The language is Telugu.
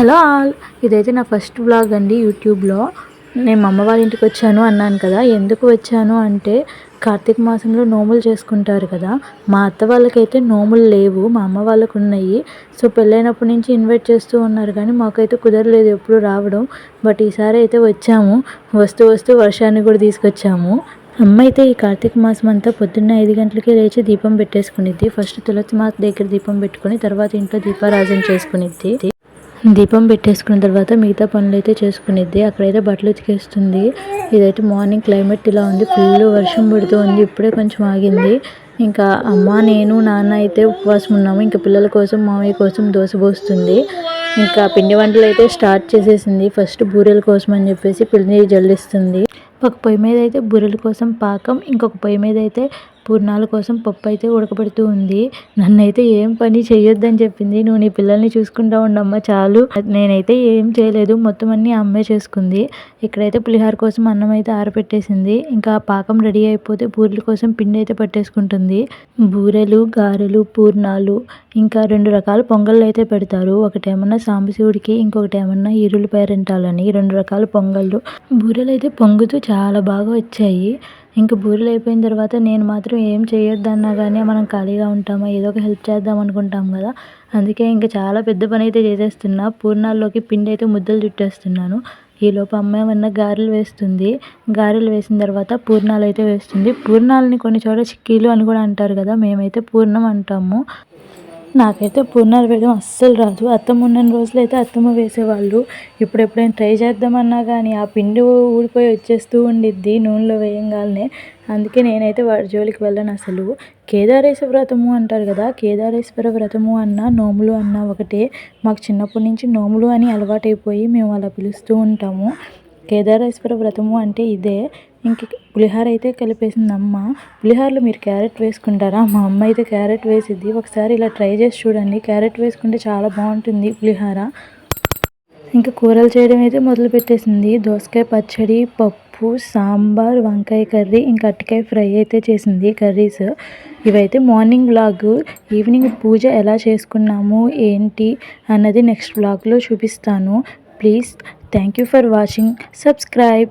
హలో ఆల్, ఇదైతే నా ఫస్ట్ వ్లాగ్ అండి యూట్యూబ్లో. నేను మా అమ్మ వాళ్ళ ఇంటికి వచ్చాను అన్నాను కదా. ఎందుకు వచ్చాను అంటే కార్తీక మాసంలో నోములు చేసుకుంటారు కదా. మా అత్త వాళ్ళకైతే నోములు లేవు, మా అమ్మ వాళ్ళకు ఉన్నాయి. సో పెళ్ళైనప్పటి నుంచి ఇన్వైట్ చేస్తూ ఉన్నారు కానీ మాకైతే కుదరలేదు ఎప్పుడు రావడం. బట్ ఈసారి అయితే వచ్చాము. వస్తూ వస్తూ వర్షాన్ని కూడా తీసుకొచ్చాము. అమ్మ అయితే ఈ కార్తీక మాసం అంతా పొద్దున్న 5 గంటలకే లేచి దీపం పెట్టేసుకునిద్ది. ఫస్ట్ తులసి మాత దగ్గర దీపం పెట్టుకుని తర్వాత ఇంట్లో దీపారాజన చేసుకునిద్ది. దీపం పెట్టేసుకున్న తర్వాత మిగతా పనులు అయితే చేసుకునిద్ది. అక్కడైతే బట్టలు ఉతికేస్తుంది. ఇదైతే మార్నింగ్ క్లైమేట్ ఇలా ఉంది, ఫుల్ వర్షం పడుతూ ఉంది. ఇప్పుడే కొంచెం ఆగింది. ఇంకా అమ్మ, నేను, నాన్న అయితే ఉపవాసం ఉన్నాము. ఇంకా పిల్లల కోసం, మామయ్య కోసం దోశ పోస్తుంది. ఇంకా పిండి వంటలు అయితే స్టార్ట్ చేసేసింది. ఫస్ట్ బూరెల కోసం అని చెప్పేసి పిండి జల్లిస్తుంది. ఒక పొయ్యి మీద అయితే బూరెల కోసం పాకం, ఇంకొక పొయ్యి మీద అయితే పూర్ణాల కోసం పప్పు అయితే ఉడకబెడుతూ ఉంది. నన్నైతే ఏం పని చేయొద్దని చెప్పింది. నువ్వు నీ పిల్లల్ని చూసుకుంటా ఉండమ్మా చాలు. నేనైతే ఏం చేయలేదు, మొత్తం అన్నీ అమ్మే చేసుకుంది. ఇక్కడైతే పులిహోర కోసం అన్నం అయితే ఆరబెట్టేసింది. ఇంకా పాకం రెడీ అయిపోతే బూరెల కోసం పిండి అయితే పట్టేసుకుంటుంది. బూరెలు, గారెలు, పూర్ణాలు, ఇంకా 2 రకాల పొంగళ్ళు అయితే పెడతారు. ఒకటేమన్నా సాంబశివుడికి, ఇంకొకటి ఏమన్నా ఈరుల పేరెంటాలని. 2 రకాల పొంగళ్ళు. బూరెలు అయితే పొంగుతూ చాలా బాగా వచ్చాయి. ఇంకా బూరెలు అయిపోయిన తర్వాత నేను మాత్రం ఏం చేయొద్దన్నా కానీ మనం ఖాళీగా ఉంటామా, ఏదో ఒక హెల్ప్ చేద్దాం అనుకుంటాం కదా. అందుకే ఇంకా చాలా పెద్ద పని అయితే చేసేస్తున్నా. పూర్ణాల్లోకి పిండి అయితే ముద్దలు చుట్టేస్తున్నాను. ఈలోపు అమ్మ ఏమన్నా గారెలు వేస్తుంది. గారెలు వేసిన తర్వాత పూర్ణాలు అయితే వేస్తుంది. పూర్ణాలని కొన్ని చోట్ల చిక్కీలు అని కూడా అంటారు కదా, మేమైతే పూర్ణం అంటాము. నాకైతే పూర్ణాలు వేయడం అస్సలు రాదు. అత్తమ్మ ఉన్న రోజులు అయితే అత్తమ్మ వేసేవాళ్ళు. ఇప్పుడు ఎప్పుడైనా ట్రై చేద్దామన్నా కానీ ఆ పిండి ఊడిపోయి వచ్చేస్తూ ఉండిద్ది నూనెలో వేయంగానే. అందుకే నేనైతే వాడి జోలికి వెళ్ళను అసలు. కేదారేశ్వర వ్రతము అంటారు కదా, కేదారేశ్వర వ్రతము అన్నా నోములు అన్నా ఒకటే. మాకు చిన్నప్పటి నుంచి నోములు అని అలవాటైపోయి మేము అలా పిలుస్తూ ఉంటాము. కేదారేశ్వర వ్రతము అంటే ఇదే. ఇంక పులిహోర అయితే కలిపేసింది అమ్మ. పులిహోరలో మీరు క్యారెట్ వేసుకుంటారా? మా అమ్మ అయితే క్యారెట్ వేసిద్ది. ఒకసారి ఇలా ట్రై చేసి చూడండి, క్యారెట్ వేసుకుంటే చాలా బాగుంటుంది పులిహోర. ఇంకా కూరలు చేయడం అయితే మొదలు పెట్టేసింది. దోసకాయ పచ్చడి, పప్పు, సాంబార్, వంకాయ కర్రీ, ఇంకా అరటికాయ ఫ్రై అయితే చేసింది. కర్రీస్ ఇవైతే మార్నింగ్ వ్లాగ్. ఈవినింగ్ పూజ ఎలా చేసుకున్నాము ఏంటి అన్నది నెక్స్ట్ వ్లాగ్లో చూపిస్తాను. Please, thank you for watching. Subscribe.